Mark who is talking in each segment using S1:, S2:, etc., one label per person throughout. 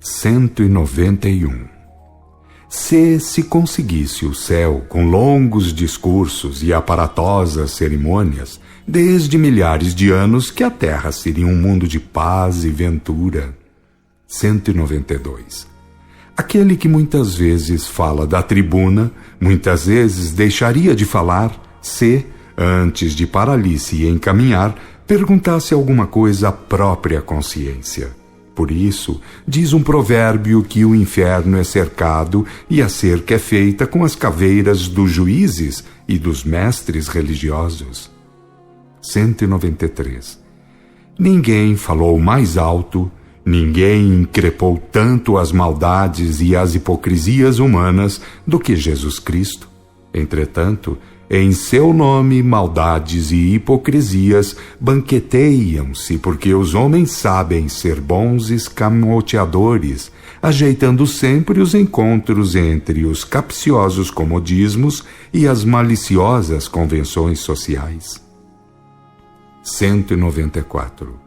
S1: 191. Se conseguisse o céu com longos discursos e aparatosas cerimônias, desde milhares de anos que a terra seria um mundo de paz e ventura. 192. Aquele que muitas vezes fala da tribuna, muitas vezes deixaria de falar se, antes de parar-se e encaminhar, perguntasse alguma coisa à própria consciência. Por isso, diz um provérbio que o inferno é cercado e a cerca é feita com as caveiras dos juízes e dos mestres religiosos. 193. Ninguém falou mais alto, ninguém increpou tanto as maldades e as hipocrisias humanas do que Jesus Cristo. Entretanto, em seu nome, maldades e hipocrisias banqueteiam-se, porque os homens sabem ser bons escamoteadores, ajeitando sempre os encontros entre os capciosos comodismos e as maliciosas convenções sociais. 194.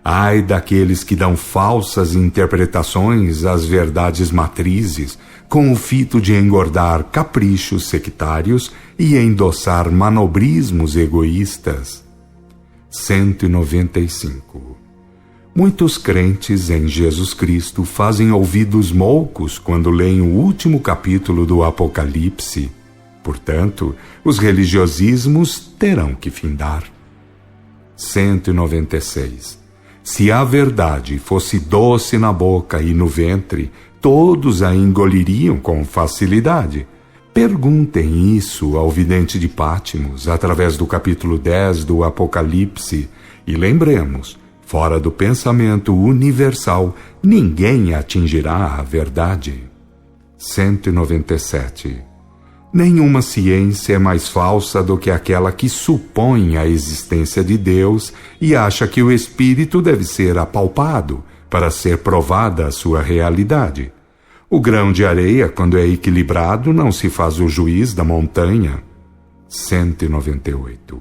S1: Ai daqueles que dão falsas interpretações às verdades matrizes, com o fito de engordar caprichos sectários e endossar manobrismos egoístas. 195. Muitos crentes em Jesus Cristo fazem ouvidos moucos quando leem o último capítulo do Apocalipse. Portanto, os religiosismos terão que findar. 196. Se a verdade fosse doce na boca e no ventre, todos a engoliriam com facilidade. Perguntem isso ao vidente de Pátimos, através do capítulo 10 do Apocalipse, e lembremos, fora do pensamento universal, ninguém atingirá a verdade. 197. Nenhuma ciência é mais falsa do que aquela que supõe a existência de Deus e acha que o Espírito deve ser apalpado para ser provada a sua realidade. O grão de areia, quando é equilibrado, não se faz o juiz da montanha. 198.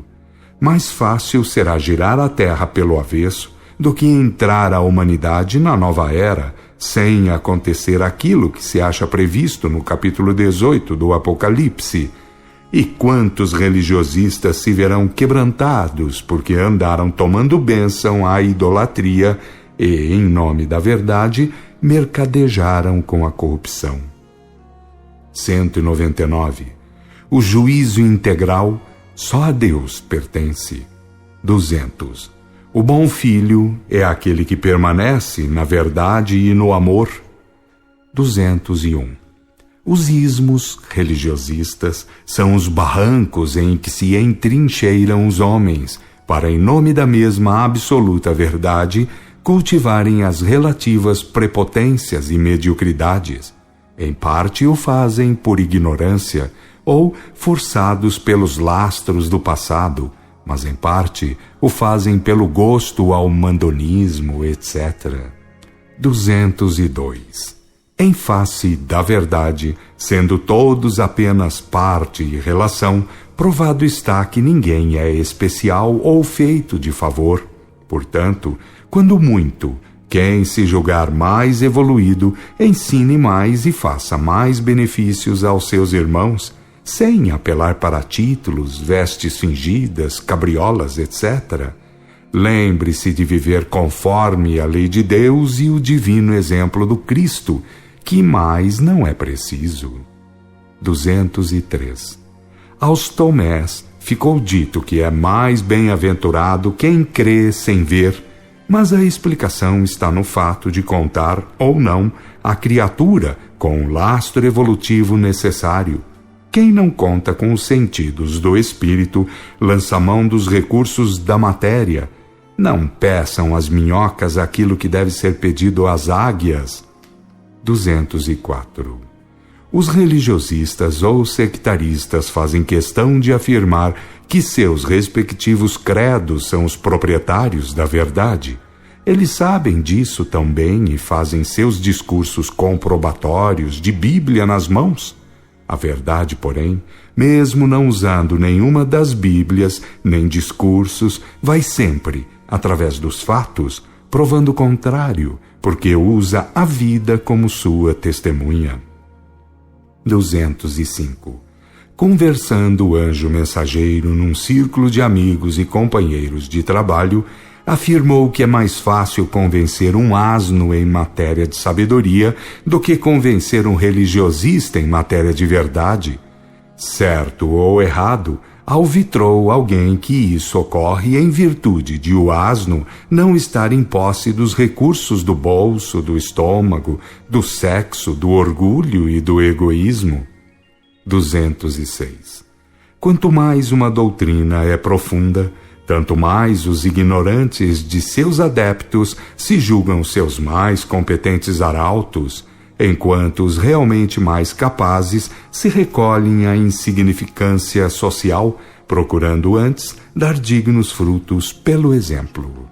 S1: Mais fácil será girar a terra pelo avesso do que entrar a humanidade na nova era, sem acontecer aquilo que se acha previsto no capítulo 18 do Apocalipse. E quantos religiosistas se verão quebrantados porque andaram tomando bênção à idolatria e, em nome da verdade, mercadejaram com a corrupção. 199. O juízo integral só a Deus pertence. 200. O bom filho é aquele que permanece na verdade e no amor. 201. Os ismos religiosistas são os barrancos em que se entrincheiram os homens para, em nome da mesma absoluta verdade, cultivarem as relativas prepotências e mediocridades. Em parte o fazem por ignorância ou forçados pelos lastros do passado, mas em parte o fazem pelo gosto ao mandonismo, etc. 202. Em face da verdade, sendo todos apenas parte e relação, provado está que ninguém é especial ou feito de favor. Portanto, quando muito, quem se julgar mais evoluído, ensine mais e faça mais benefícios aos seus irmãos, sem apelar para títulos, vestes fingidas, cabriolas, etc. Lembre-se de viver conforme a lei de Deus e o divino exemplo do Cristo, que mais não é preciso. 203. Aos Tomés ficou dito que é mais bem-aventurado quem crê sem ver, mas a explicação está no fato de contar, ou não, a criatura com o lastro evolutivo necessário. Quem não conta com os sentidos do espírito lança mão dos recursos da matéria. Não peçam às minhocas aquilo que deve ser pedido às águias. 204. Os religiosistas ou sectaristas fazem questão de afirmar que seus respectivos credos são os proprietários da verdade. Eles sabem disso tão bem e fazem seus discursos comprobatórios de Bíblia nas mãos. A verdade, porém, mesmo não usando nenhuma das Bíblias, nem discursos, vai sempre, através dos fatos, provando o contrário, porque usa a vida como sua testemunha. 205. Conversando o anjo mensageiro num círculo de amigos e companheiros de trabalho, afirmou que é mais fácil convencer um asno em matéria de sabedoria do que convencer um religiosista em matéria de verdade. Certo ou errado, alvitrou alguém que isso ocorre em virtude de o asno não estar em posse dos recursos do bolso, do estômago, do sexo, do orgulho e do egoísmo. 206. Quanto mais uma doutrina é profunda, tanto mais os ignorantes de seus adeptos se julgam seus mais competentes arautos, enquanto os realmente mais capazes se recolhem à insignificância social, procurando antes dar dignos frutos pelo exemplo.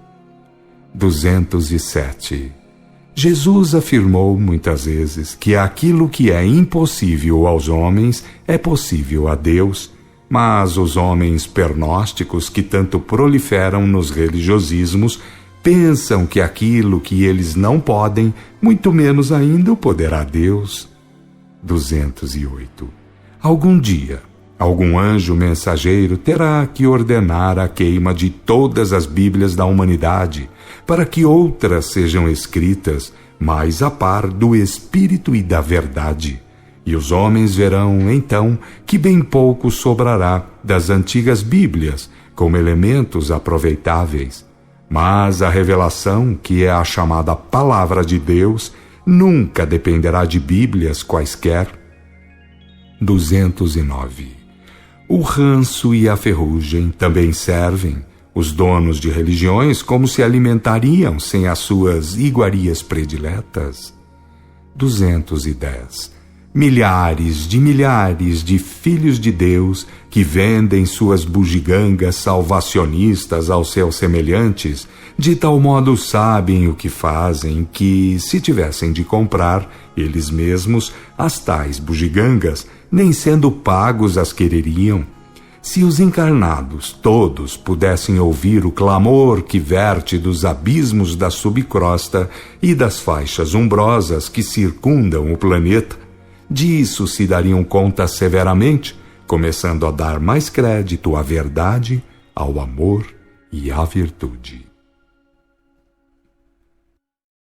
S1: 207. Jesus afirmou muitas vezes que aquilo que é impossível aos homens é possível a Deus, mas os homens pernósticos que tanto proliferam nos religiosismos pensam que aquilo que eles não podem, muito menos ainda o poderá Deus. 208. Algum dia, algum anjo mensageiro terá que ordenar a queima de todas as Bíblias da humanidade, para que outras sejam escritas, mais a par do Espírito e da verdade. E os homens verão, então, que bem pouco sobrará das antigas Bíblias como elementos aproveitáveis. Mas a revelação, que é a chamada Palavra de Deus, nunca dependerá de Bíblias quaisquer. 209. O ranço e a ferrugem também servem. Os donos de religiões como se alimentariam sem as suas iguarias prediletas? 210. Milhares de filhos de Deus que vendem suas bugigangas salvacionistas aos seus semelhantes, de tal modo sabem o que fazem que, se tivessem de comprar, eles mesmos, as tais bugigangas, nem sendo pagos as quereriam. Se os encarnados todos pudessem ouvir o clamor que verte dos abismos da subcrosta e das faixas umbrosas que circundam o planeta, disso se dariam conta severamente, começando a dar mais crédito à verdade, ao amor e à virtude.